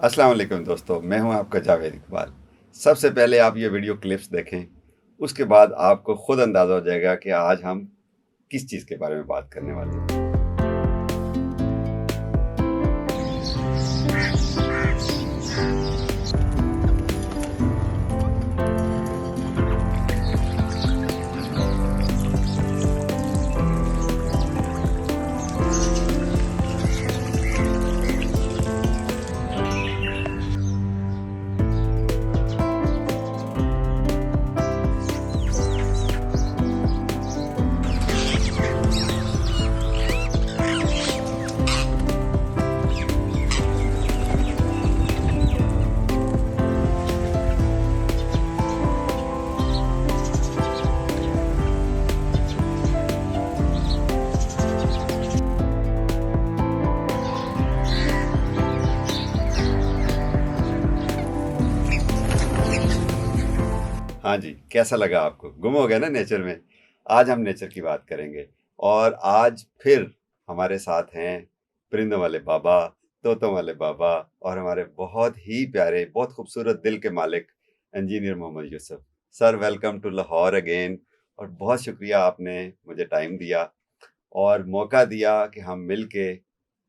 अस्सलाम वालेकुम दोस्तों, मैं हूं आपका जावेद इकबाल। सबसे पहले आप ये वीडियो क्लिप्स देखें, उसके बाद आपको खुद अंदाज़ा हो जाएगा कि आज हम किस चीज़ के बारे में बात करने वाले हैं। हाँ जी, कैसा लगा आपको? गुम हो गए ना नेचर में? आज हम नेचर की बात करेंगे और आज फिर हमारे साथ हैं परिंदों वाले बाबा, तोतों वाले बाबा और हमारे बहुत ही प्यारे, बहुत खूबसूरत दिल के मालिक engineer Mohammad Yusuf. Sir welcome to Lahore again और बहुत शुक्रिया आपने मुझे टाइम दिया और मौका दिया कि हम मिल के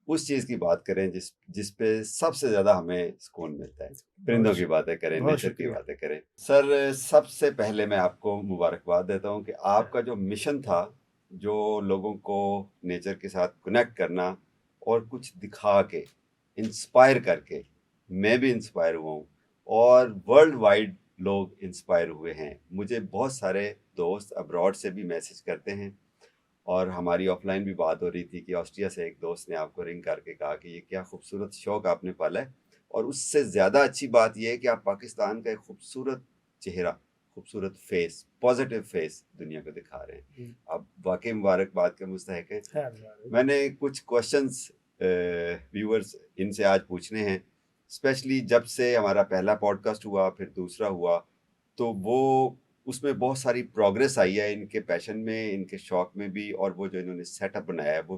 उस चीज़ की बात करें जिस पे सबसे ज़्यादा हमें सुकून मिलता है। परिंदों की बातें करें, बहुत नेचर की शुक्रिया। बातें करें। सर सबसे पहले मैं आपको मुबारकबाद देता हूँ कि आपका जो मिशन था, जो लोगों को नेचर के साथ कनेक्ट करना और कुछ दिखा के, इंस्पायर करके, मैं भी इंस्पायर हुआ हूँ और वर्ल्ड वाइड लोग इंस्पायर हुए हैं। मुझे बहुत सारे दोस्त अब्रॉड से भी मैसेज करते हैं और हमारी ऑफलाइन भी बात हो रही थी कि ऑस्ट्रिया से एक दोस्त ने आपको रिंग करके कहा कि ये क्या खूबसूरत शौक आपने पाला है और उससे ज़्यादा अच्छी बात यह है कि आप पाकिस्तान का एक खूबसूरत चेहरा, खूबसूरत फेस, पॉजिटिव फेस दुनिया को दिखा रहे हैं। आप वाकई मुबारकबाद के मुस्तहक हैं। मैंने कुछ क्वेश्चंस व्यूअर्स इनसे आज पूछने हैं, स्पेशली जब से हमारा पहला पॉडकास्ट हुआ फिर दूसरा हुआ, तो वो उसमें बहुत सारी प्रोग्रेस आई है इनके पैशन में, इनके शौक में भी, और वो जो इन्होंने सेटअप बनाया है वो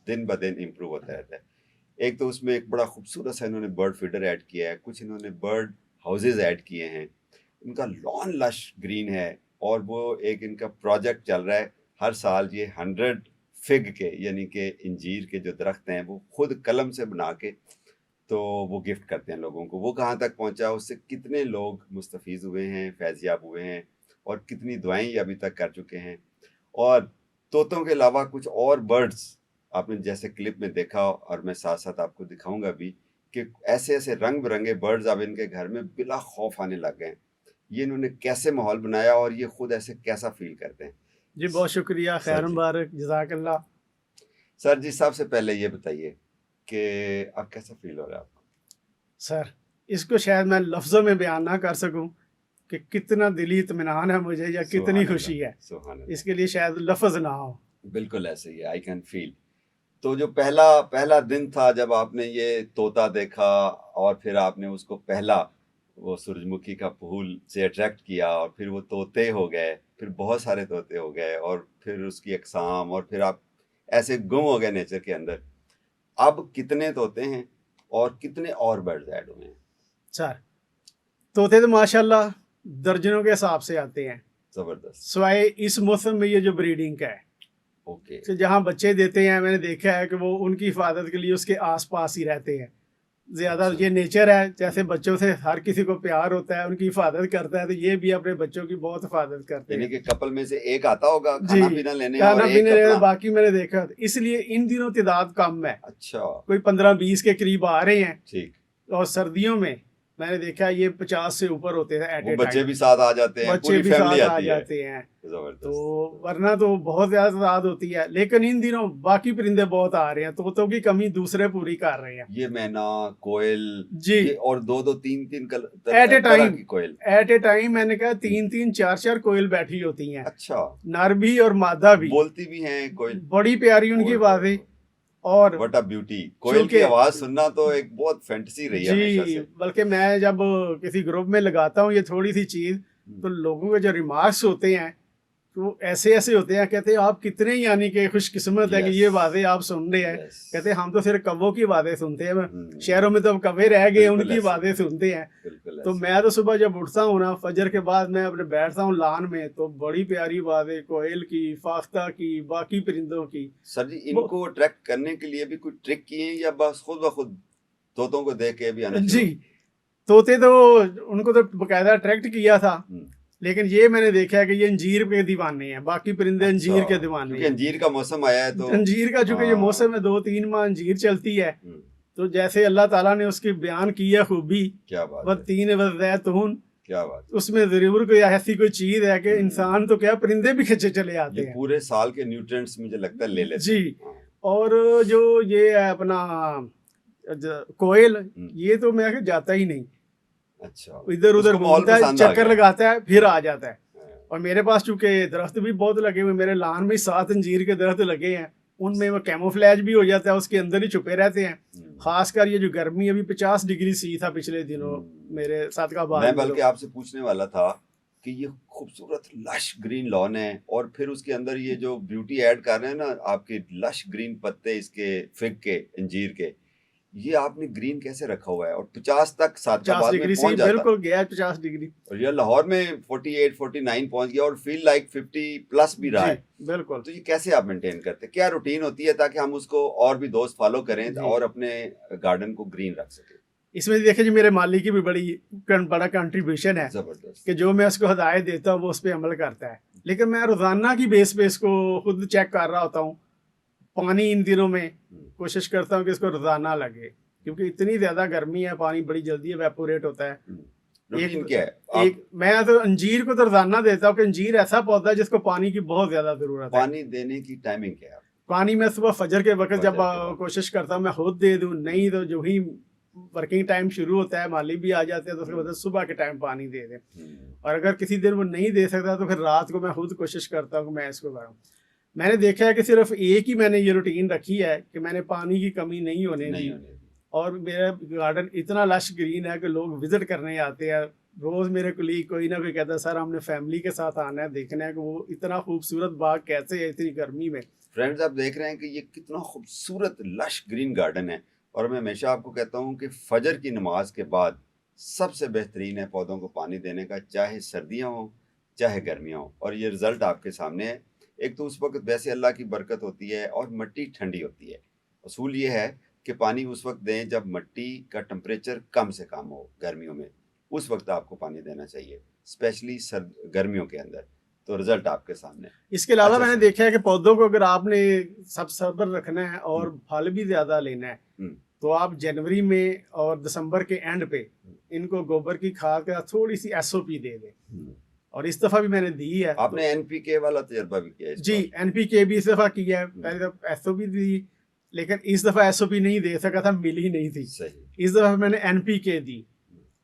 दिन ब दिन इम्प्रूव होता रहता है। एक तो उसमें एक बड़ा खूबसूरत सा इन्होंने बर्ड फीडर ऐड किया है, कुछ इन्होंने बर्ड हाउसेज ऐड किए हैं, इनका लॉन लश ग्रीन है और वो एक इनका प्रोजेक्ट चल रहा है। हर साल ये 100 फिग के यानी कि इंजीर के जो दरख्त हैं वो खुद कलम से बना के तो वो गिफ्ट करते हैं लोगों को। वो कहाँ तक पहुँचा, उससे कितने लोग मुस्तफ़ीज़ हुए हैं, फैज़याब हुए हैं और कितनी दुआएं ये अभी तक कर चुके हैं। और तोतों के अलावा कुछ और बर्ड्स आपने जैसे क्लिप में देखा और मैं साथ साथ आपको दिखाऊंगा भी कि ऐसे ऐसे रंग बिरंगे बर्ड्स अब इनके घर में बिला खौफ आने लग गए हैं। ये इन्होंने कैसे माहौल बनाया और ये खुद ऐसे कैसा फील करते हैं? जी बहुत शुक्रिया, सर खैर जी, मुबारक, जज़ाकल्लाह। सर जी सबसे पहले ये बताइए कि अब कैसा फील हो रहा है आपको? सर, इसको शायद मैं लफ्ज़ों में बयान ना कर सकूं कि कितना दिली इत्मीनान है मुझे या कितनी सुभान अल्लाह, खुशी है। सुभान अल्लाह। इसके लिए शायद लफ्ज़ ना हो। बिल्कुल ऐसे ही है, आई कैन फील। तो जो पहला पहला दिन था जब आपने ये तोता देखा और फिर आपने उसको पहला वो सूरजमुखी का फूल से अट्रैक्ट किया और फिर वो तोते हो गए, फिर बहुत सारे तोते हो गए और फिर उसकी अक़साम और फिर आप ऐसे गुम हो गए नेचर के अंदर। अब कितने तोते हैं और कितने और बर्ड्स ऐड हुए हैं? सर, तोते तो माशाल्लाह दर्जनों के हिसाब से आते हैं, ज़बरदस्त। सिवाय इस मौसम में ये जो ब्रीडिंग का है। ओके। तो जहाँ बच्चे देते हैं, मैंने देखा है कि वो उनकी हिफाजत के लिए उसके आस-पास ही रहते हैं। ज़्यादा अच्छा। ये नेचर है, जैसे बच्चों से हर किसी को प्यार होता है, उनकी हिफाजत करता है, तो ये भी अपने बच्चों की बहुत हिफाजत करते यानी हैं। कि कपल में से एक आता होगा जी, खाना पीना लेने और खाना एक पीने अपना। बाकी मैंने देखा, इसलिए इन दिनों तादाद कम है, अच्छा। कोई 15-20 के करीब आ रहे हैं। ठीक। और सर्दियों में मैंने देखा ये 50 से ऊपर होते हैं एट वो ए बच्चे टाइम। भी साथ आ जाते हैं, बच्चे पूरी भी फैमिली साथ आ आती है। जाते हैं, तो जबरदस्त। वरना तो बहुत ज़्यादा तादाद होती है। लेकिन इन दिनों बाकी परिंदे बहुत आ रहे हैं, तोतों की कमी दूसरे पूरी कर रहे हैं। ये मैना, कोयल, जी, ये और दो दो तीन तीन एट ए तरह टाइम, की कोयल। मैंने कहा 3-3 4-4 कोयल बैठी होती हैं, अच्छा। नर भी और मादा भी। बोलती भी हैं कोयल? बड़ी प्यारी उनकी ओए होए आवाज़ें। होए, और व्हाट अ ब्यूटी। कोयल की चूंकि आवाज सुनना तो एक बहुत फैंटेसी रही है हमेशा जी, से। बल्कि मैं जब किसी ग्रुप में लगाता हूँ ये थोड़ी सी चीज़, तो लोगों के जो रिमार्क्स होते हैं तो ऐसे ऐसे होते हैं, कहते हैं आप कितने यानी कि खुशकिस्मत है कि ये यस बातें आप सुन रहे हैं। यस कहते हैं हम तो सिर्फ कव्वों की बातें सुनते हैं, शहरों हम्म, में तो अब कव्वे रह गए हैं, बिल्कुल उनकी ऐसे बातें सुनते हैं। बिल्कुल तो ऐसे मैं तो सुबह जब उठता हूँ ना, फजर के बाद मैं अपने बैठता हूँ लान में, तो बड़ी प्यारी बातें कोयल की, फाख्ता की, बाकी परिंदों की। सर जी वो इनको अट्रैक्ट करने के लिए भी कोई ट्रिक किए हैं या बस खुद ब खुद तोतों को देख के भी आना शुरू जी, हो? तोते तो उनको तो बकायदा अट्रैक्ट किया था, हम्म, लेकिन ये मैंने देखा है कि ये अंजीर के दीवाने हैं, बाकी परिंदे अच्छा अंजीर के दीवाने क्योंकि हैं। अंजीर का मौसम आया है तो अंजीर का चूंकि ये मौसम हाँ है, 2-3 माह अंजीर चलती है, हम्म, तो जैसे अल्लाह ताला ने उसकी बयान की है खूबी, क्या बात व है तीन वज़ैतून, क्या बात उसमें जरूर कोई ऐसी कोई चीज है कि है इंसान तो क्या परिंदे भी खींचे चले आते ये हैं। पूरे साल के न्यूट्रिएंट्स मुझे लगता है ले लेते जी, हैं हाँ और जो ये है अपना कोयल, हम्म, ये तो मैं जाता ही नहीं, अच्छा इधर उधर उसको माहौल घूमता है, पसंद आ चक्कर गया लगाता है, फिर हाँ आ जाता है। हाँ, और मेरे पास चूंकि दरख्त भी बहुत लगे हुए, मेरे लान में 7 अंजीर के दरख्त लगे हैं, उनमें वो कैमोफ्लेज भी हो जाता है, उसके अंदर ही छुपे रहते हैं। हम्म, खासकर ये जो गर्मी अभी 50 डिग्री सी था पिछले दिनों मेरे सादकाबाद मैं में, बल्कि तो आपसे पूछने वाला था कि ये खूबसूरत लश ग्रीन लॉन है और फिर उसके अंदर ये जो ब्यूटी ऐड कर रहे हैं ना आपके लश ग्रीन पत्ते इसके फिग के अंजीर के ये आपने ग्रीन कैसे रखा हुआ है और 50 तक 50 सादकाबाद में डिग्री सी पहुंच जाता बिल्कुल गया है, 50 डिग्री। और ये लाहौर में 48 49 पहुंच गया और फील लाइक 50 प्लस भी रहा जी है बिल्कुल। तो ये कैसे आप मेंटेन करते हैं क्या रूटीन होती है ताकि हम उसको और भी दोस्त फॉलो करें जी, और अपने गार्डन को ग्रीन रख सकें इसमें देखिए जी मेरे मालिक की भी बड़ा कंट्रीब्यूशन है जबरदस्त कि जो मैं उसको हदायत देता हूँ वो उस पर अमल करता है। लेकिन मैं रोजाना की बेस पे इसको खुद चेक कर रहा होता हूँ। पानी इन दिनों में हम्म, कोशिश करता हूँ कि इसको रोजाना लगे, क्योंकि इतनी ज्यादा गर्मी है, पानी बड़ी जल्दी एवेपोरेट होता है। एक रूटीन क्या है आप एक मैं तो अंजीर को तो रोजाना देता हूँ कि अंजीर ऐसा पौधा है जिसको पानी की बहुत ज्यादा जरूरत है। पानी देने की टाइमिंग क्या है पानी मैं सुबह फजर के वक्त जब फजर के बाद कोशिश करता हूँ मैं खुद दे दूँ, नहीं तो जो ही वर्किंग टाइम शुरू होता है, माली भी आ जाते हैं, तो उसके बाद सुबह के टाइम पानी दे दें। और अगर किसी दिन वो नहीं दे सकता तो फिर रात को मैं खुद कोशिश करता हूँ कि मैं इसको करूँ। मैंने देखा है कि सिर्फ एक ही मैंने ये रूटीन रखी है कि मैंने पानी की कमी नहीं होने नहीं दी, होने दी और मेरा गार्डन इतना लश ग्रीन है कि लोग विजिट करने आते हैं। रोज मेरे कुलीग कोई ना कोई कहता है सर हमने फैमिली के साथ आना है, देखना है कि वो इतना खूबसूरत बाग कैसे है इतनी गर्मी में। फ्रेंड्स आप देख रहे हैं कि ये कितना खूबसूरत लश ग्रीन गार्डन है और मैं हमेशा आपको कहता हूँ कि फजर की नमाज के बाद सबसे बेहतरीन है पौधों को पानी देने का, चाहे सर्दियाँ हों चाहे गर्मियाँ हों, और ये रिजल्ट आपके सामने है। एक तो उस वक्त वैसे अल्लाह की बरकत होती है और मिट्टी ठंडी होती है। असूल ये है कि पानी उस वक्त दें जब मिट्टी का टेम्परेचर कम से कम हो गर्मियों में, उस वक्त आपको पानी देना चाहिए, स्पेशली गर्मियों के अंदर, तो रिजल्ट आपके सामने है। इसके अलावा अच्छा मैंने सर देखा है कि पौधों को अगर आपने सब सब्र रखना है और हम्म, फल भी ज्यादा लेना है, हम्म, तो आप जनवरी में और दिसंबर के एंड पे इनको गोबर की खाद के साथ थोड़ी सी एसओपी दे दें। हम्म। और इस दफा भी मैंने दी है, तो आपने एनपीके वाला तजर्बा भी किया है इस जी बार? एनपीके भी इस दफा किया है, पहले तो एसओपी दी, लेकिन इस दफा एसओपी नहीं दे सका था, मिल ही नहीं थी। सही इस दफा मैंने एनपीके दी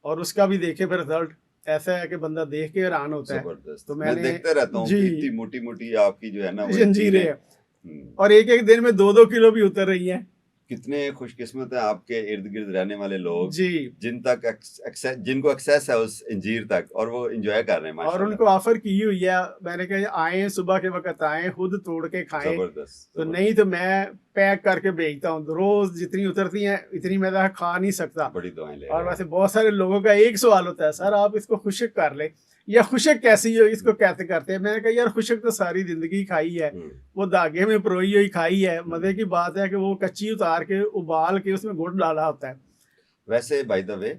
और उसका भी देखे फिर रिजल्ट ऐसा है कि बंदा देख के हैरान होता है। जबरदस्त। तो मैं मैंने देखता रहता हूँ जी कि इतनी मोटी मोटी आपकी जो है ना वो जंजीरें अंजीरें हैं, और एक एक दिन में 2-2 किलो भी उतर रही हैं। कितने खुशकिस्मत हैं आपके इर्द गिर्द रहने वाले लोग जी, जिनको एक्सेस है उस अंजीर तक और वो एंजॉय कर रहे हैं और माशाल्लाह। उनको ऑफर की हुई है, मैंने कहा आए सुबह के वक्त आए, खुद तोड़ के खाएं। जबरदस्त तो नहीं तो मैं पैक करके भेजता हूँ, तो रोज जितनी उतरती हैं इतनी मैं तो खा नहीं सकता। बड़ी दुआएं ले और रहे वैसे हैं। बहुत सारे लोगों का एक सवाल होता है, सर आप इसको खुशक कर ले, या खुशक कैसी हो, इसको कैसे करते हैं। मैंने कहा यार खुशक तो सारी जिंदगी खाई है, वो धागे में परोई हुई खाई है। मजे की बात है कि वो कच्ची उतार के उबाल के उसमें गुड़ डाला होता है। वैसे बाय द वे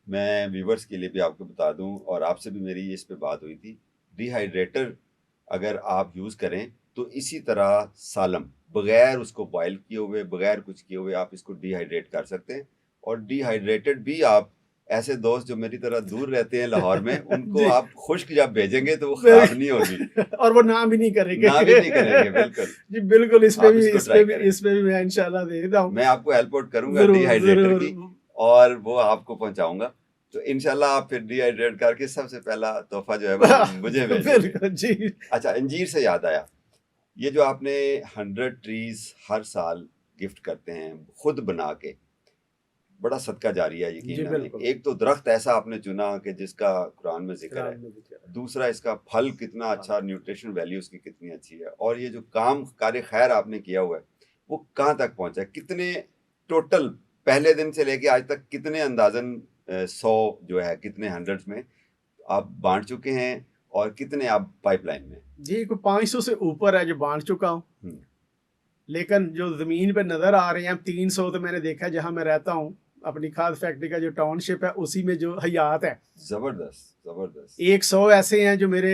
मैं व्यूवर्स के लिए भी आपको बता दूं और आपसे भी मेरी इस पे बात हुई थी, डिहाइड्रेटर अगर आप यूज़ करें तो इसी तरह सालम बगैर उसको बॉयल किए हुए बगैर कुछ किए हुए आप इसको डिहाइड्रेट कर सकते हैं। और डिहाइड्रेटेड भी आप ऐसे दोस्त जो मेरी तरह दूर रहते हैं लाहौर में उनको जी आप खुश्क जब भेजेंगे तो वो खराब नहीं होगी, और वो नाम भी नहीं करेंगे। ना भी नहीं करेंगे। बिल्कुल जी बिल्कुल, आप इसको ट्राई करें, इस पे भी मैं इंशाल्लाह देखता हूँ। मैं आपको हेल्प आउट करूंगा जरूर डिहाइड्रेटर जरूर। की और वो आपको पहुंचाऊंगा। तो इंशाल्लाह आप फिर डिहाइड्रेट करके सबसे पहला तोहफा जो है वो मुझे भेजेंगे। बिल्कुल जी। अच्छा अंजीर से याद आया, ये जो आपने 100 ट्रीज हर साल गिफ्ट करते हैं खुद बना के, बड़ा सदका जारी है जी यकीनन। बिल्कुल। एक तो दरख्त ऐसा आपने चुना कि जिसका कुरान में जिक्र कुरान है, में जिक्र है। दूसरा इसका फल कितना अच्छा, न्यूट्रिशन वैल्यू उसकी कितनी अच्छी है, और ये जो काम कार्य खैर आपने किया हुआ है वो कहाँ तक पहुंचा है, कितने टोटल पहले दिन से लेके आज तक कितने अंदाजन 100 जो है कितने हंड्रेड्स में आप बांट चुके हैं और कितने आप पाइपलाइन में? जी कोई 500 से ऊपर है जो बांट चुका हूँ, हम्म, लेकिन जो ज़मीन पे नज़र आ रहे हैं 300 तो मैंने देखा है जहाँ मैं रहता हूँ, अपनी खाद फैक्ट्री का जो टाउनशिप है उसी में जो हयात है, जबरदस्त जबरदस्त। 100 ऐसे हैं जो मेरे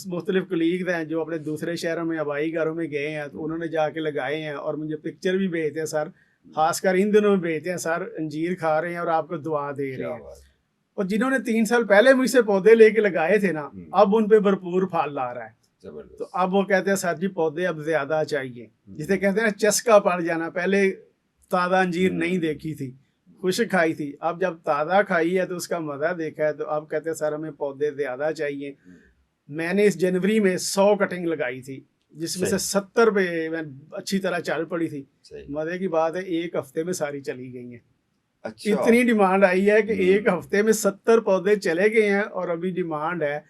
मुख्तलिफ कलीग हैं जो अपने दूसरे शहरों में आबाई घरों में गए हैं, तो उन्होंने जाके लगाए हैं और मुझे पिक्चर भी भेजते हैं सर, खासकर इन दिनों में भेजते हैं सर, अंजीर खा रहे हैं और आपको दुआ दे रहे क्या हैं। बात है। और जिन्होंने 3 साल पहले मुझसे पौधे लेके लगाए थे ना, अब उन पे भरपूर फल आ रहा है। तो जबरदस्त। अब वो कहते हैं सर जी पौधे अब ज्यादा चाहिए, जिसे कहते हैं ना चस्का पड़ जाना, पहले ताज़ा अंजीर नहीं देखी थी, खुश खाई थी, अब जब ताज़ा खाई है तो उसका मज़ा देखा है, तो अब कहते हैं सर हमें पौधे ज्यादा चाहिए। मैंने इस जनवरी में 100 कटिंग लगाई थी, जिसमें से सही 70 पे मैं अच्छी तरह चल पड़ी थी। सही। मजे की बात है 1 हफ्ते में सारी चली गई हैं। अच्छा। इतनी डिमांड आई है कि 1 हम्म, हफ्ते में 70 पौधे चले गए हैं, और अभी डिमांड है।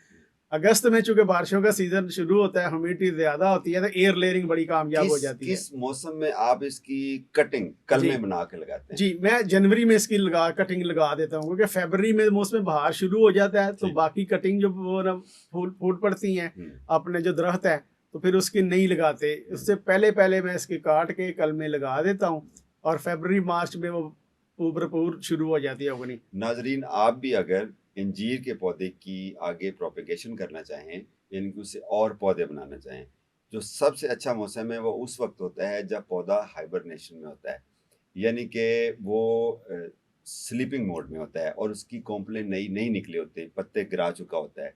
अगस्त में चूंकि बारिशों का सीजन शुरू होता है, ह्यूमिडिटी ज्यादा होती है, तो एयर लेयरिंग बड़ी कामयाब हो जाती है। किस मौसम में आप इसकी कटिंग कल जी में बना के लगाते हैं? जी, मैं जनवरी में इसकी कटिंग लगा देता हूँ, क्योंकि फरवरी में मौसम बहार शुरू हो जाता है, तो ठीक। बाकी कटिंग जो वो ना फूट पड़ती हैं हम्म, अपने जो दरख्त है, तो फिर उसकी नहीं लगाते, उससे पहले पहले मैं इसकी काट के कल में लगा देता हूँ, और फरवरी मार्च में वो भरपूर शुरू हो जाती है उगनी। नाजरीन, आप भी अगर अंजीर के पौधे की आगे प्रोपेगेशन करना चाहें, यानी कि उससे और पौधे बनाना चाहें, जो सबसे अच्छा मौसम है वो उस वक्त होता है जब पौधा हाइबरनेशन में होता है, यानी कि वो स्लीपिंग मोड में होता है और उसकी कॉम्प्लेन नई नहीं निकले होते, पत्ते गिरा चुका होता है।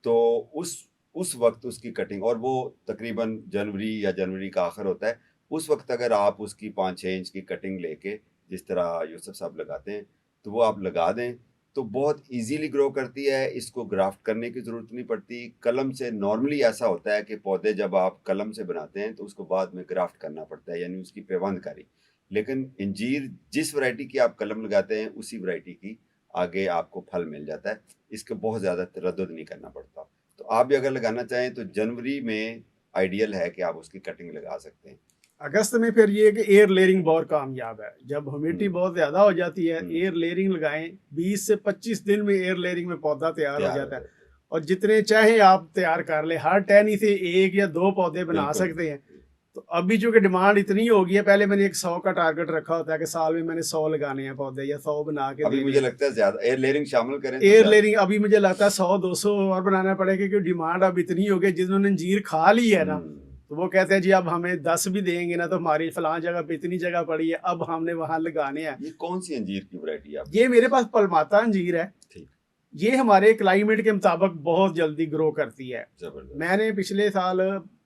तो उस वक्त उसकी कटिंग, और वो तकरीबन जनवरी या जनवरी का आखिर होता है, उस वक्त अगर आप उसकी 5-6 इंच की कटिंग लेके जिस तरह यूसुफ साहब लगाते हैं तो वो आप लगा दें तो बहुत इजीली ग्रो करती है। इसको ग्राफ्ट करने की ज़रूरत नहीं पड़ती। कलम से नॉर्मली ऐसा होता है कि पौधे जब आप कलम से बनाते हैं तो उसको बाद में ग्राफ्ट करना पड़ता है, यानी उसकी पैवंदकारी। लेकिन इंजीर जिस वैरायटी की आप कलम लगाते हैं उसी वैरायटी की आगे आपको फल मिल जाता है, इसको बहुत ज़्यादा तरद्दुद नहीं करना पड़ता। तो आप भी अगर लगाना चाहें तो जनवरी में आइडियल है कि आप उसकी कटिंग लगा सकते हैं। अगस्त में फिर ये है कि एयर लेयरिंग बहुत कामयाब है, जब ह्यूमिडिटी बहुत ज्यादा हो जाती है, एयर लेयरिंग लगाएं, 20 से 25 दिन में एयर लेयरिंग में पौधा तैयार हो जाता है, और जितने चाहे आप तैयार कर ले, हर टहनी से 1 या 2 पौधे बना बिल्कुल। सकते हैं। तो अभी चूंकि डिमांड इतनी हो गई है, पहले मैंने एक 100 का टारगेट रखा होता है कि साल में मैंने 100 लगाने हैं पौधे, या 100 बना के अभी दे मुझे दिए। लगता है ज्यादा एयर लेयरिंग शामिल करें तो एयर ज्यादा। लेयरिंग अभी मुझे लगता है 100-200 और बनाना पड़ेगा, क्योंकि डिमांड अब इतनी हो गई, जिन्होंने अंजीर खा ली है ना, तो वो कहते हैं जी अब हमें 10 भी देंगे ना तो हमारी फलां जगह पे इतनी जगह पड़ी है, अब हमने वहां लगाने हैं। ये कौन सी अंजीर की वैरायटी है आपकी? ये मेरे पास पलमाता अंजीर है। ठीक। ये हमारे क्लाइमेट के मुताबिक बहुत जल्दी ग्रो करती है। जबरदस्त। मैंने पिछले साल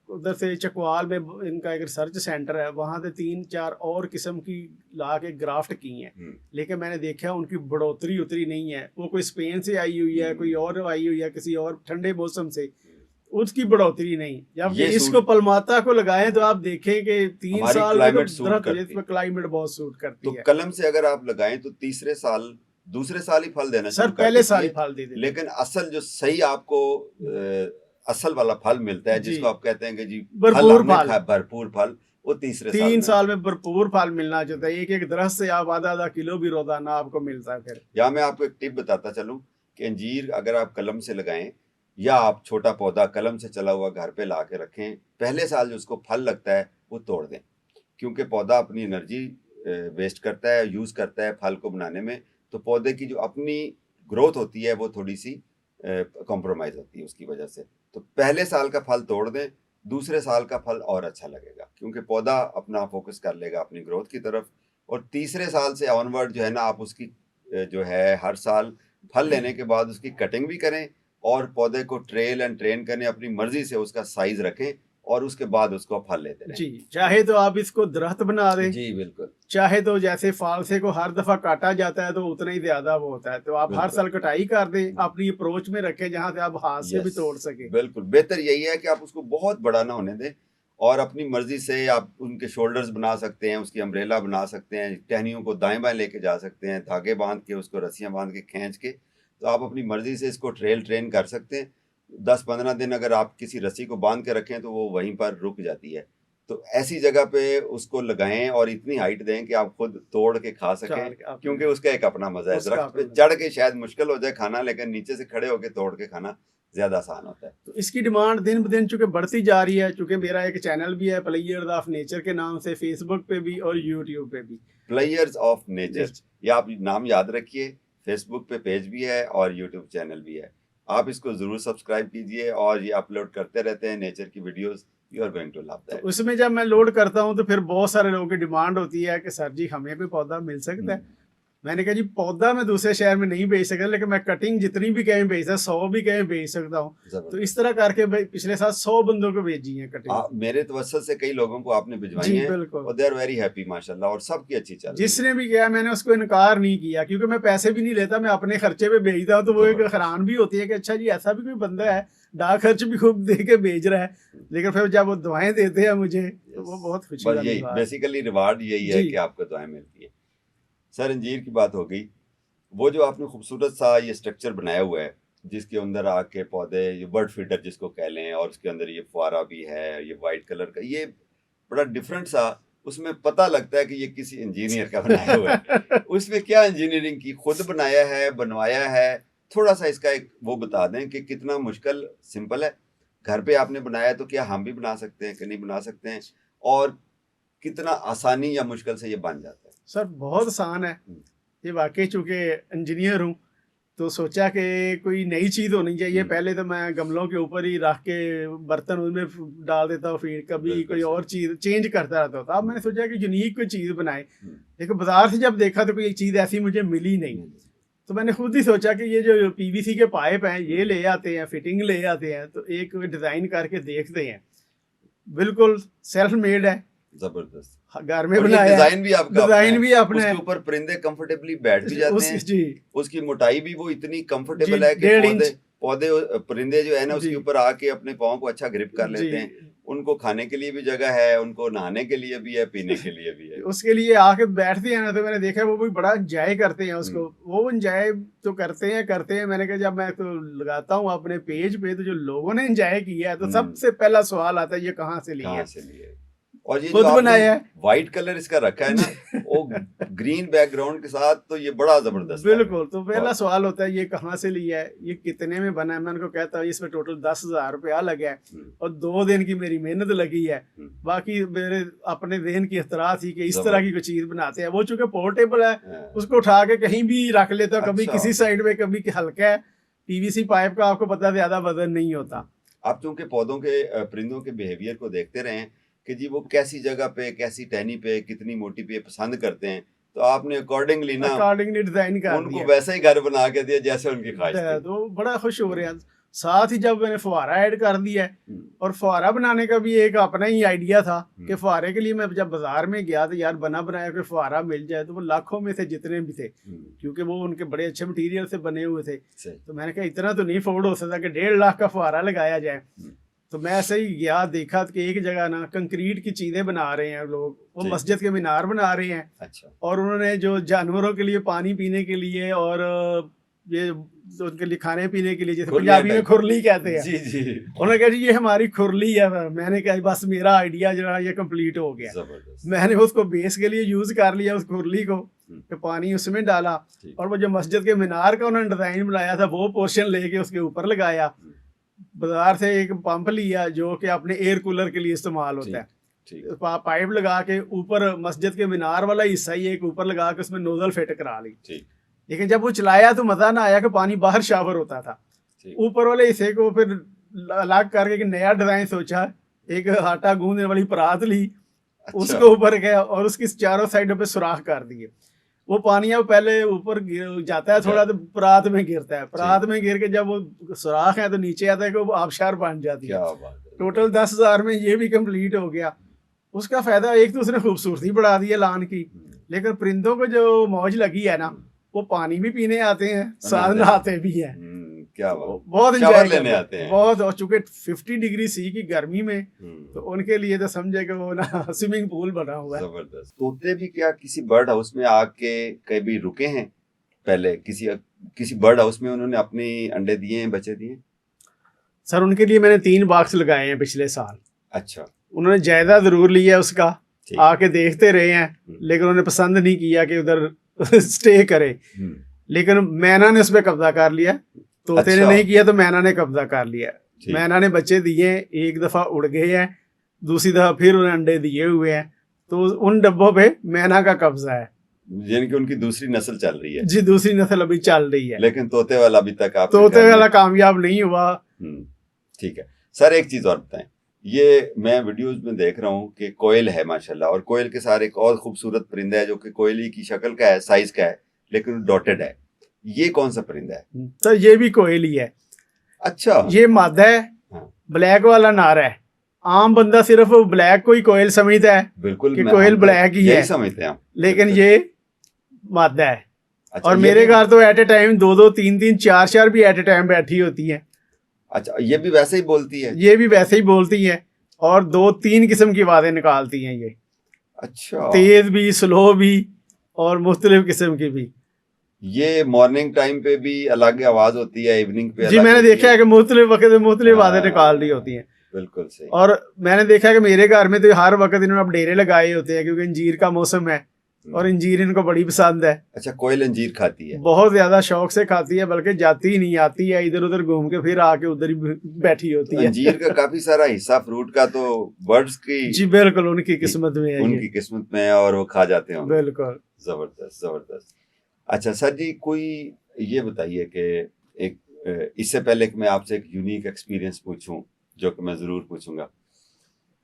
उधर से चकवाल में इनका एक रिसर्च सेंटर है, वहाँ से 3-4 और किस्म की ला के ग्राफ्ट की हैं, लेकिन मैंने देखा उनकी बढ़ोतरी उतरी नहीं है। वो कोई स्पेन से आई हुई है, कोई और आई हुई है किसी और ठंडे मौसम से, उसकी बढ़ोतरी नहीं। जबकि ये इसको पलमाता को लगाएं तो आप देखें कि 3 हमारी साल में क्लाइमेट तो सूट दरख्त करती इसमें है। क्लाइमेट बहुत सूट करती तो है। कलम से अगर आप लगाएं तो तीसरे साल दूसरे साल ही फल देना सर शुरू कर पहले देती साल ही है। फल दे देती है। लेकिन असल जो सही आपको असल वाला फल मिलता है, जी जिसको आप कहते हैं कि जी भरपूर हमने फल, खाया भरपूर फल, वो तीसरे 3 साल साल में भरपूर फल मिलना चाहता है। एक एक दरख्त से आप आधा किलो भी रोजाना आपको मिलता है। फिर या मैं आपको एक टिप बताता चलूं कि अंजीर अगर आप कलम से लगाएं या आप छोटा पौधा कलम से चला हुआ घर पे ला के रखें, पहले साल जो उसको फल लगता है वो तोड़ दें, क्योंकि पौधा अपनी एनर्जी वेस्ट करता है, यूज़ करता है फल को बनाने में। तो पौधे की जो अपनी ग्रोथ होती है वो थोड़ी सी कॉम्प्रोमाइज़ होती है उसकी वजह से। तो पहले साल का फल तोड़ दें, दूसरे साल का फल और अच्छा लगेगा, क्योंकि पौधा अपना फोकस कर लेगा अपनी ग्रोथ की तरफ। और तीसरे साल से ऑनवर्ड जो है ना, आप उसकी जो है हर साल फल लेने के बाद उसकी कटिंग भी करें और पौधे को ट्रेल एंड ट्रेन करें, अपनी मर्जी से उसका साइज रखें और उसके बाद उसको फल लेते रहें। जी, चाहे तो आप इसको दरख्त बना दें, जी बिल्कुल। चाहे तो जैसे फालसे को हर दफा काटा जाता है तो उतना ही ज्यादा वो होता है, तो आप हर साल कटाई कर दें, अपनी अप्रोच में रखें जहां से आप हाथ से भी तोड़ सके। बिल्कुल बेहतर यही है कि आप उसको बहुत बड़ा ना होने दें, और अपनी मर्जी से आप उनके शोल्डर्स बना सकते हैं, उसकी अम्ब्रेला बना सकते हैं, टहनियों को दाएं बाएं लेके जा सकते हैं, धागे बांध के उसको रस्सियां बांध के खींच के, तो आप अपनी मर्जी से इसको ट्रेन कर सकते हैं। 10-15 दिन अगर आप किसी रस्सी को बांध के रखें तो वो वहीं पर रुक जाती है। तो ऐसी जगह पे उसको लगाएं और इतनी हाइट दें कि आप खुद तोड़ के खा सकें, क्योंकि उसका एक अपना मजा है। दरख्त पे चढ़ के शायद मुश्किल हो जाए खाना, लेकिन नीचे से खड़े होके तोड़ के खाना ज्यादा आसान होता है। तो इसकी डिमांड दिन ब दिन चूंकि बढ़ती जा रही है, चूंकि मेरा एक चैनल भी है प्लेयर्स ऑफ नेचर के नाम से, फेसबुक पे भी और यूट्यूब पे भी प्लेयर्स ऑफ नेचर, ये आप नाम याद रखिए। फेसबुक पे पेज भी है और यूट्यूब चैनल भी है, आप इसको जरूर सब्सक्राइब कीजिए और ये अपलोड करते रहते हैं नेचर की videos. You are going to love that. तो उसमें जब मैं लोड करता हूँ तो फिर बहुत सारे लोगों की डिमांड होती है कि सर जी हमें भी पौधा मिल सकता है। मैंने कहा जी पौधा मैं दूसरे शहर में नहीं भेज सकता, लेकिन मैं कटिंग जितनी भी कहीं भेज सकता, 100 भी कहीं भेज सकता हूँ। तो इस तरह करके भाई पिछले साल 100 बंदों को भेजी है कटिंग। मेरे तवज्जुह से कई लोगों को आपने भिजवाई है और दे आर वेरी हैप्पी माशाल्लाह, और सबकी अच्छी चल रही है। जिसने भी किया मैंने उसको इनकार नहीं किया, क्योंकि मैं पैसे भी नहीं लेता, मैं अपने खर्चे पे भेजता हूँ। तो वो एक हैरान भी होती है कि अच्छा जी ऐसा भी कोई बंदा है, डाक खर्च भी खूब दे के भेज रहा है, लेकिन फिर जब वो दुआएं देते हैं मुझे तो वो बहुत खुशी वाली यही बात। बेसिकली रिवार्ड यही है कि आपको दुआएं मिलती है। सर अंजीर की बात हो गई, वो जो आपने खूबसूरत सा ये स्ट्रक्चर बनाया हुआ है जिसके अंदर आके पौधे, ये बर्ड फीडर जिसको कह लें, और उसके अंदर ये फुआरा भी है, ये वाइट कलर का, ये बड़ा डिफरेंट सा, उसमें पता लगता है कि ये किसी इंजीनियर का बनाया हुआ है। उसमें क्या इंजीनियरिंग की, खुद बनाया है, बनवाया है? थोड़ा सा इसका एक वो बता दें कि कितना मुश्किल, सिंपल है, घर पे आपने बनाया तो क्या हम भी बना सकते हैं कि नहीं बना सकते हैं, और कितना आसानी या मुश्किल से ये बन जाता है? सर बहुत आसान है ये, वाकई चूंकि इंजीनियर हूँ तो सोचा कि कोई नई चीज़ होनी चाहिए। पहले तो मैं गमलों के ऊपर ही रख के बर्तन उसमें डाल देता हूँ फीड, कभी कोई और चीज़ चेंज करता रहता था। अब मैंने सोचा कि यूनिक कोई चीज़ बनाए, लेकिन बाजार से जब देखा तो कोई चीज़ ऐसी मुझे मिली नहीं। तो मैंने खुद ही सोचा कि ये जो पीवीसी के पाइप हैं ये ले आते हैं, फिटिंग ले आते हैं, तो एक डिज़ाइन करके देखते हैं। बिल्कुल सेल्फ मेड है, जबरदस्त, घर में बनाया, डिजाइन भी आपका, डिजाइन भी आपने, उसके ऊपर परिंदे कंफर्टेबली बैठ भी जाते हैं जी। उसकी मोटाई भी वो इतनी कंफर्टेबल है कि पौधे परिंदे जो है ना उसके ऊपर आके अपने पाँव को अच्छा ग्रिप कर लेते हैं। उनको खाने के लिए भी जगह है, उनको नहाने के लिए भी है, पीने के लिए भी है। उसके लिए आके बैठते हैं ना, तो मैंने देखा वो भी बड़ा एंजॉय करते हैं उसको। वो एंजॉय तो करते हैं। मैंने कहा जब मैं तो लगाता हूँ अपने पेज पे, तो जो लोगों ने एंजॉय किया है तो सबसे पहला सवाल आता है ये कहाँ से लिया है। और ये जो आपने व्हाइट कलर इसका रखा है ना वो ग्रीन बैकग्राउंड के साथ, तो ये बड़ा जबरदस्त। बिल्कुल, तो पहला सवाल होता है ये कहाँ से लिया है, ये कितने में बना है। मैं उनको कहता हूँ इसमें टोटल 10,000 रुपया लगा है और 2 दिन की मेरी मेहनत लगी है। बाकी मेरे अपने देन की इख्तरा थी कि इस तरह की कोई चीज बनाते हैं। वो चूंकि पोर्टेबल है, उसको उठा के कहीं भी रख लेता, कभी किसी साइड में, कभी हल्का है। पीवीसी पाइप का आपको पता ज्यादा वजन नहीं होता। आप चूंकि पौधों के, परिंदों के बिहेवियर को देखते रहे कि जी वो कैसी जगह पे, कैसी टहनी पे, कितनी मोटी पे पसंद करते हैं, तो आपने अकॉर्डिंगली डिजाइन कर उनको वैसा ही घर बना के दिया जैसे उनकी ख्वाहिश थी। तो बड़ा खुश हो रहे हैं। साथ ही जब मैंने फुहारा ऐड कर दिया है, और फुहारा बनाने का भी एक अपना ही आइडिया था कि फुहारे के लिए मैं जब बाजार में गया तो यार बना बनाया कोई फुहारा मिल जाए, तो वो लाखों में थे जितने भी थे, क्योंकि वो उनके बड़े अच्छे मटीरियल से बने हुए थे। तो मैंने कहा इतना तो नहीं अफोर्ड हो सकता कि 1.5 लाख का फुहारा लगाया जाए। तो मैं ऐसे ही गया, देखा कि एक जगह ना कंक्रीट की चीजें बना रहे हैं लोग, वो मस्जिद के मीनार बना रहे हैं। अच्छा। और उन्होंने जो जानवरों के लिए पानी पीने के लिए और ये उनके लिए खाने पीने के लिए, जैसे पंजाबी में खुरली कहते हैं, जी जी, उन्होंने कहा जी ये हमारी खुरली है। मैंने कहा बस मेरा आइडिया जो है ये कंप्लीट हो गया। मैंने उसको बेस के लिए यूज कर लिया उस खुरली को, कि पानी उसमें डाला, और वो जो मस्जिद के मीनार का उन्होंने डिजाइन बनाया था वो पोर्शन लेके उसके ऊपर लगाया। बाजार से एक पंप लिया जो कि अपने एयर कूलर के लिए इस्तेमाल होता है। पाइप लगा के ऊपर मस्जिद के मीनार वाला हिस्सा ही एक ऊपर लगा के उसमें नोजल फिट करा ली। लेकिन जब वो चलाया तो मजा ना आया कि पानी बाहर शावर होता था। ऊपर वाले हिस्से को फिर अलग करके एक नया डिजाइन सोचा, एक आटा गूंदने वाली परात ली, उसके ऊपर गया और उसकी चारों साइडों पे सुराख कर दिए। वो पानी अब पहले ऊपर जाता है थोड़ा, तो परात में गिरता है, परात में गिर के जब वो सुराख है तो नीचे आता है कि वो आबशार बन जाती है। टोटल 10,000 में ये भी कंप्लीट हो गया। उसका फायदा एक तो उसने खूबसूरती बढ़ा दी है लान की, लेकिन परिंदों को जो मौज लगी है ना, वो पानी भी पीने आते हैं, साथ नहाते भी हैं। क्या बात, बहुत शावर एंजॉय लेने आते हैं। बहुत, और चूंकि 50 डिग्री सी की गर्मी में हम्म, तो उनके लिए तो समझे कि वो ना स्विमिंग पूल बना हुआ है। जबरदस्त। तोते भी क्या किसी बर्ड हाउस में आके कभी रुके हैं पहले? किसी बर्ड हाउस में उन्होंने अपने अंडे दिए हैं, बच्चे दिए हैं? सर उनके लिए मैंने 3 बॉक्स लगाए हैं पिछले साल। अच्छा, उन्होंने जायदा जरूर लिया है उसका, ठीक। आके देखते रहे हैं, लेकिन उन्होंने पसंद नहीं किया कि उधर स्टे करे। हम्म, लेकिन मैना ने उस पर कब्जा कर लिया, तोते ने अच्छा। नहीं किया तो मैना ने कब्जा कर लिया। ठीक। मैना ने बच्चे दिए हैं, एक दफा उड़ गए हैं, दूसरी दफा फिर उन्हें अंडे दिए हुए हैं, तो उन डब्बों पे मैना का कब्जा है। यानी कि उनकी दूसरी नस्ल चल रही है। जी, दूसरी नस्ल अभी चल रही है, लेकिन तोते वाला अभी तक आप तोते वाला कामयाब नहीं हुआ। ठीक है सर, एक चीज और बताएं। ये मैं वीडियोस में देख रहा हूँ कि कोयल है माशाल्लाह, और कोयल के साथ एक और खूबसूरत परिंदा है जो कि कोयली की शक्ल का है, साइज का है, लेकिन डॉटेड है। ये कौन सा परिंदा है? तो ये भी कोयली है। अच्छा, ये मादा है, हाँ। ब्लैक वाला नार है। आम बंदा सिर्फ ब्लैक को ही कोयल समझता है, बिल्कुल कि कोयल ब्लैक ही है, समझते हैं हम, लेकिन ये मादा है। अच्छा, और मेरे घर तो एट ए टाइम 2-2, 3-3, 4-4 भी एट ए टाइम बैठी होती है। अच्छा, ये भी वैसे ही बोलती है? ये भी वैसे ही बोलती है, और 2-3 किस्म की आवाजें निकालती हैं ये। अच्छा, तेज भी, स्लो भी, और मुख्तलिफ किस्म की भी। ये मॉर्निंग टाइम पे भी अलग आवाज होती है, इवनिंग पे जी, अलग मैंने होती देखा है कि मुख्तलिफ वक्त में मुख्तलिफ आवाजें हाँ, निकाल रही होती हैं। बिल्कुल सही। और मैंने देखा है कि मेरे घर में तो हर वक्त इन्होंने अब डेरे लगाए होते हैं, क्योंकि अंजीर का मौसम है और अंजीर इनको बड़ी पसंद है। अच्छा, कोयल अंजीर खाती है? बहुत ज्यादा शौक से खाती है, बल्कि जाती ही नहीं, आती है इधर उधर घूम के फिर आके उधर ही बैठी होती है। अंजीर का काफी सारा हिस्सा फ्रूट का तो बर्ड्स की जी बिल्कुल, उनकी किस्मत में है, उनकी किस्मत में है और वो खा जाते हैं। बिल्कुल। जबरदस्त जबरदस्त। अच्छा सर जी, कोई ये बताइए कि इससे पहले कि मैं आपसे एक यूनिक एक्सपीरियंस पूछूं, जो कि मैं जरूर पूछूंगा,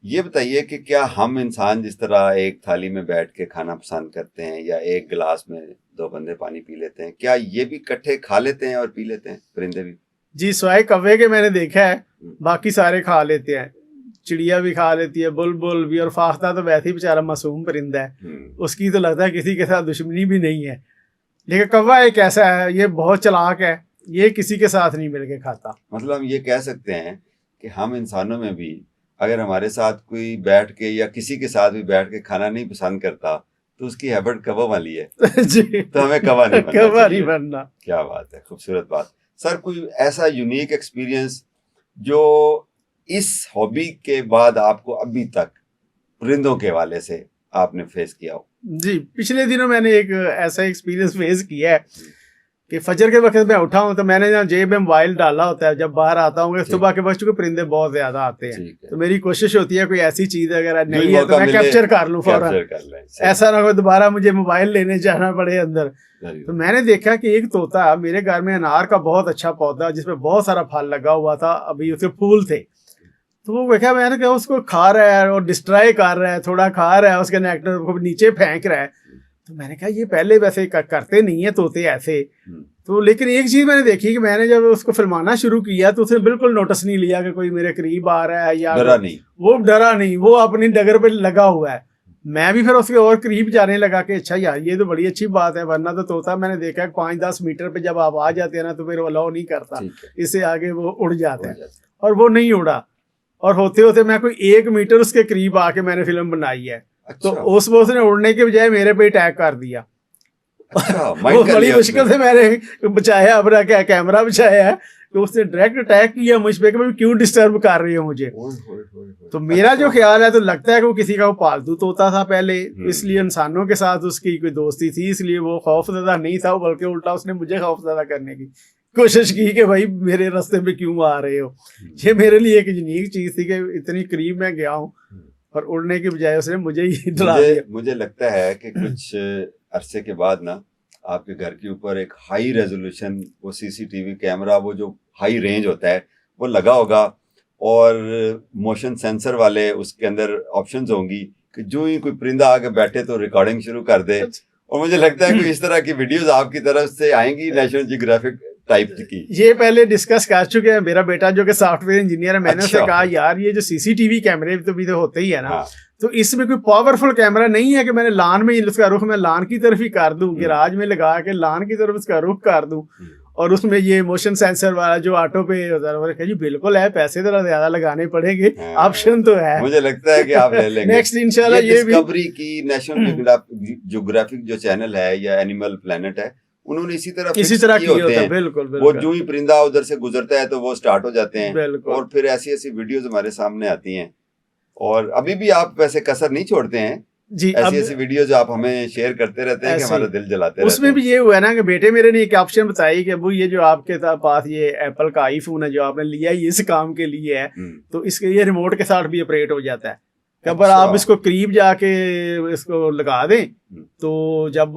ये बताइए कि क्या हम इंसान जिस तरह एक थाली में बैठ के खाना पसंद करते हैं या एक गिलास में 2 बंदे पानी पी लेते हैं, क्या ये भी इकट्ठे खा लेते हैं और पी लेते हैं परिंदे भी? जी, स्वाय कव्वे के मैंने देखा है, बाकी सारे खा लेते हैं। चिड़िया भी खा लेती है, बुलबुल भी, और फाख्ता तो वैसे ही बेचारा मासूम परिंदा है, उसकी तो लगता है किसी के साथ दुश्मनी भी नहीं है। लेकिन कौवा एक ऐसा है, ये बहुत चालाक है, ये किसी के साथ नहीं मिलके खाता। मतलब हम ये कह सकते हैं कि हम इंसानों में भी अगर हमारे साथ कोई बैठ के या किसी के साथ भी बैठ के खाना नहीं पसंद करता तो उसकी हैबिट कौवा वाली है। जी, तो हमें कौवा नहीं बनना कौवा नहीं चाहिए। बनना। क्या बात है, खूबसूरत बात। सर, कोई ऐसा यूनिक एक्सपीरियंस जो इस हॉबी के बाद आपको अभी तक परिंदों के हवाले से आपने फेस किया हो? जी, पिछले दिनों मैंने एक ऐसा एक्सपीरियंस फेस किया है कि फजर के वक्त मैं उठा हूँ तो मैंने जहाँ जेब में मोबाइल डाला होता है, जब बाहर आता हूँ सुबह के वक्त, चूंकि परिंदे बहुत ज्यादा आते हैं, तो मेरी कोशिश होती है कोई ऐसी चीज अगर नहीं है तो मैं कैप्चर कर लूँ फौरन, ऐसा ना हो दोबारा मुझे मोबाइल लेने जाना पड़े अंदर। तो मैंने देखा कि एक तोता, मेरे घर में अनार का बहुत अच्छा पौधा जिसमें बहुत सारा फल लगा हुआ था, अभी उसके फूल थे, तो वो देखा मैंने कहा उसको खा रहा है और डिस्ट्रॉय कर रहा है, थोड़ा खा रहा है, उसके नेक्टर को नीचे फेंक रहा है। तो मैंने कहा ये पहले वैसे करते नहीं है तोते ऐसे। तो लेकिन एक चीज मैंने देखी कि मैंने जब उसको फिल्माना शुरू किया तो उसने बिल्कुल नोटिस नहीं लिया कि कोई मेरे करीब आ रहा है, या डरा नहीं, वो डरा नहीं, वो अपनी डगर पे लगा हुआ है। मैं भी फिर उसके और करीब जाने लगा कि अच्छा यार ये तो बड़ी अच्छी बात है, वरना तो तोता मैंने देखा 5-10 मीटर पे जब आप आ जाते हैं ना तो फिर वो अलाउ नहीं करता, इससे आगे वो उड़ जाते हैं, और वो नहीं उड़ा। और होते होते मैं कोई 1 मीटर उसके करीब आके मैंने फिल्म बनाई है। अच्छा। तो उसने उड़ने के बजाय मेरे पे अटैक कर दिया। अच्छा, वो बड़ी मुश्किल से मैंने बचाया, अपना क्या कैमरा बचाया है, तो उसने डायरेक्ट अटैक किया मुझ पे कि भाई क्यों डिस्टर्ब कर रही हो मुझे। तो मेरा जो ख्याल है तो लगता है कि वो किसी का वो पालतू तोता था पहले, इसलिए इंसानों के साथ उसकी कोई दोस्ती थी, इसलिए वो खौफजदा नहीं था, बल्कि उल्टा उसने मुझे खौफजदा करने की कोशिश की कि भाई मेरे रास्ते में क्यों आ रहे हो। ये मेरे लिए एक यूनिक चीज थी कि इतनी करीब मैं गया हूँ और उड़ने की बजाय उसने मुझे ही डरा दिया। मुझे लगता है कि कुछ अरसे के बाद ना आपके घर के ऊपर एक हाई रेजोल्यूशन वो सीसीटीवी कैमरा, वो जो हाई रेंज होता है वो लगा होगा, और मोशन सेंसर वाले उसके अंदर ऑप्शंस होंगी कि जो ही कोई परिंदा आके बैठे तो रिकॉर्डिंग शुरू कर दे। और मुझे लगता है कि इस तरह की वीडियोस आपकी तरफ से आएंगी, नेशनल जियोग्राफिक टाइप की। ये पहले डिस्कस कर चुके हैं, मेरा बेटा जो कि सॉफ्टवेयर इंजीनियर है, मैंने अच्छा। उसे कहा यार ये जो सीसीटीवी कैमरे तो भी तो होते ही है ना, हाँ। तो इसमें कोई पावरफुल कैमरा नहीं है कि मैंने लान में उसका रुख मैं लान की तरफ ही कर दूं, गैराज में लगा के लान की तरफ उसका रुख कर दूं, और उसमें ये मोशन सेंसर वाला जो ऑटो पे होता है, मैंने कहा जी बिल्कुल है, पैसे तो ज्यादा लगाने पड़ेंगे, हाँ, ऑप्शन तो है। मुझे लगता है कि आप ले लेंगे। नेक्स्ट इंशाल्लाह ये भी डिस्कवरी की नेशनल ज्योग्राफिक जो चैनल है या एनिमल प्लेनेट है, उन्होंने इसी तरह इसी तरह किए होते हैं। बिल्कुल वो जो ही परिंदा उधर से गुजरता है तो वो स्टार्ट हो जाते हैं, बिल्कुल। और फिर ऐसी ऐसी वीडियोस हमारे सामने आती हैं। और अभी भी आप वैसे कसर नहीं छोड़ते हैं जी, ऐसी ऐसी वीडियोस आप हमें शेयर करते रहते हैं कि हमारा दिल जलाते रहते हैं। उसमें भी ये हुआ ना कि बेटे मेरे ने एक ऑप्शन बताई कि अबू ये जो आपके पास ये एप्पल का आईफोन है जो आपने लिया है, ये इस काम के लिए है, तो इसके ये रिमोट के साथ भी ऑपरेट हो जाता है। अगर आप इसको करीब जाके इसको लगा दें तो जब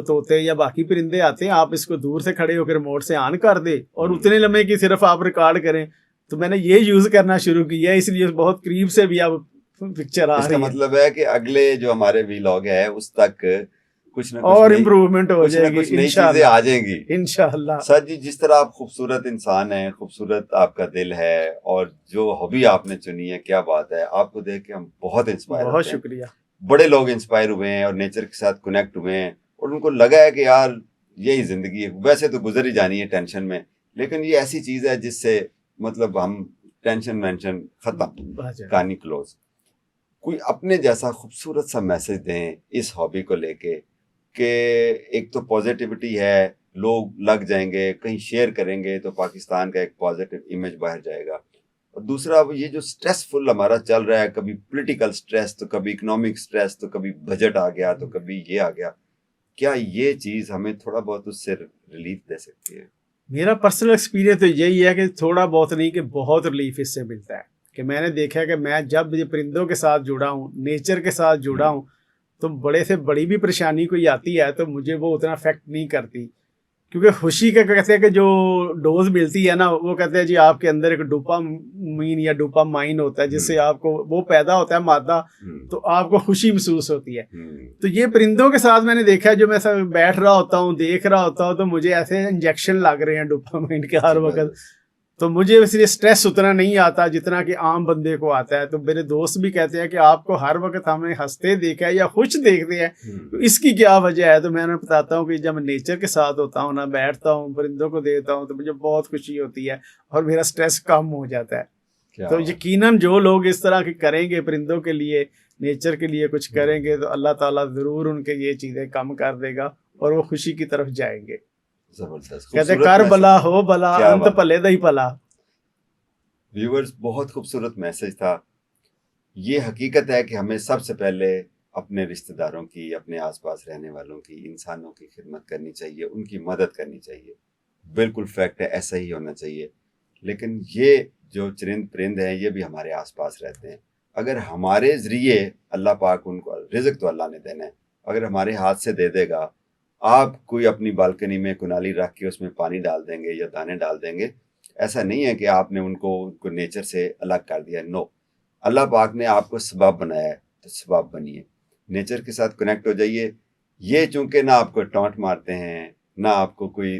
तोते या बाकी परिंदे आते हैं, आप इसको दूर से खड़े होकर रिमोट से ऑन कर दे और उतने लम्हे की सिर्फ आप रिकॉर्ड करें। तो मैंने ये यूज करना शुरू किया, इसलिए बहुत करीब से भी अब पिक्चर आ रही है। मतलब है कि अगले जो हमारे वीलॉग है उस तक कुछ ना कुछ और इम्प्रूवमेंट हो जाएगी, कुछ नई चीजें आ जाएंगी इंशाल्लाह। सर जी, जिस तरह आप खूबसूरत इंसान हैं, खूबसूरत आपका दिल है, और जो हॉबी आपने चुनी है, क्या बात है। आपको देख के हम बहुत इंस्पायर होते हैं। बहुत शुक्रिया। बड़े लोग इंस्पायर हुए हैं और नेचर के साथ कनेक्ट हुए हैं, और उनको लगा है कि यार यही जिंदगी है। वैसे तो गुजर ही जानी है टेंशन में, लेकिन ये ऐसी चीज है जिससे मतलब हम टेंशन वेंशन खत्म, कहानी क्लोज। कोई अपने जैसा खूबसूरत सा मैसेज दें इस हॉबी को लेके कि एक तो पॉजिटिविटी है, लोग लग जाएंगे, कहीं शेयर करेंगे तो पाकिस्तान का एक पॉजिटिव इमेज बाहर जाएगा। और दूसरा अब ये जो स्ट्रेसफुल हमारा चल रहा है, कभी पॉलिटिकल स्ट्रेस तो कभी इकोनॉमिक स्ट्रेस तो कभी बजट आ गया तो कभी ये आ गया, क्या ये चीज हमें थोड़ा बहुत उससे रिलीफ दे सकती है? मेरा पर्सनल एक्सपीरियंस तो यही है कि थोड़ा बहुत नहीं कि बहुत रिलीफ इससे मिलता है। कि मैंने देखा है कि मैं जब ये परिंदों के साथ जुड़ा हूँ, नेचर के साथ जुड़ा हूँ, तो बड़े से बड़ी भी परेशानी कोई आती है तो मुझे वो उतना अफेक्ट नहीं करती। क्योंकि खुशी का कहते हैं कि जो डोज मिलती है ना, वो कहते हैं जी आपके अंदर एक डोपामीन या डोपामाइन होता है, जिससे आपको वो पैदा होता है मादा, तो आपको खुशी महसूस होती है। तो ये परिंदों के साथ मैंने देखा है, जो मैं सब बैठ रहा होता हूँ, देख रहा होता हूँ, तो मुझे ऐसे इंजेक्शन लग रहे हैं डोपामाइन के हर वक्त। तो मुझे इसलिए स्ट्रेस उतना नहीं आता जितना कि आम बंदे को आता है। तो मेरे दोस्त भी कहते हैं कि आपको हर वक्त हमें हंसते देखा है या खुश देखते हैं, तो इसकी क्या वजह है? तो मैं बताता हूँ कि जब मैं नेचर के साथ होता हूँ ना, बैठता हूँ, परिंदों को देखता हूँ, तो मुझे बहुत खुशी होती है और मेरा स्ट्रेस कम हो जाता है। तो यकीनन जो लोग इस तरह के करेंगे, परिंदों के लिए, नेचर के लिए कुछ करेंगे, तो अल्लाह ताला जरूर उनके ये चीजें कम कर देगा और वो खुशी की तरफ जाएंगे। जबरदस्त। कहते कर भला हो भला, अंत भले दा ही भला। व्यूअर्स, बहुत खूबसूरत मैसेज था। ये हकीकत है कि हमें सबसे पहले अपने रिश्तेदारों की, अपने आसपास रहने वालों की, इंसानों की खिदमत करनी चाहिए, उनकी मदद करनी चाहिए। बिल्कुल फैक्ट है, ऐसा ही होना चाहिए। लेकिन ये जो चरिंद परिंद हैं, ये भी हमारे आसपास रहते हैं। अगर हमारे ज़रिए अल्लाह पाक उनको, रिज़्क तो अल्लाह ने देना है, अगर हमारे हाथ से दे देगा, आप कोई अपनी बालकनी में कुनाली रख के उसमें पानी डाल देंगे या दाने डाल देंगे, ऐसा नहीं है कि आपने उनको नेचर से अलग कर दिया। नो, अल्लाह पाक ने आपको सबब बनाया है, तो सबब बनिए, नेचर के साथ कनेक्ट हो जाइए। ये चूंकि ना आपको टॉन्ट मारते हैं, ना आपको कोई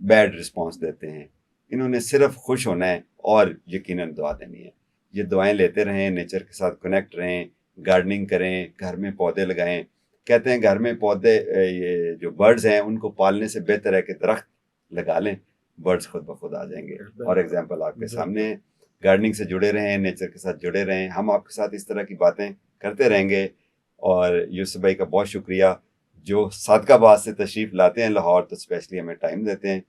बैड रिस्पॉन्स देते हैं, इन्होंने सिर्फ खुश होना है और यकीनन दुआ देनी है। ये दुआएं लेते रहें, नेचर के साथ कनेक्ट रहें, गार्डनिंग करें, घर में पौधे लगाएं। कहते हैं घर में पौधे, ये जो बर्ड्स हैं, उनको पालने से बेहतर है कि दरख्त लगा लें, बर्ड्स खुद ब खुद आ जाएंगे। और एग्जाम्पल आपके सामने, गार्डनिंग से जुड़े रहें, नेचर के साथ जुड़े रहें। हम आपके साथ इस तरह की बातें करते रहेंगे। और यूसुफ भाई का बहुत शुक्रिया जो सादकाबाद से तशरीफ़ लाते हैं लाहौर, तो स्पेशली हमें टाइम देते हैं,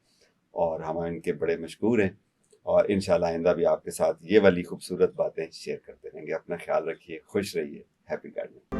और हम इनके बड़े मशकूर हैं। और इंशाल्लाह आइंदा भी आपके साथ ये वाली खूबसूरत बातें शेयर करते रहेंगे। अपना ख्याल रखिए, खुश रहिए। Happy gardening.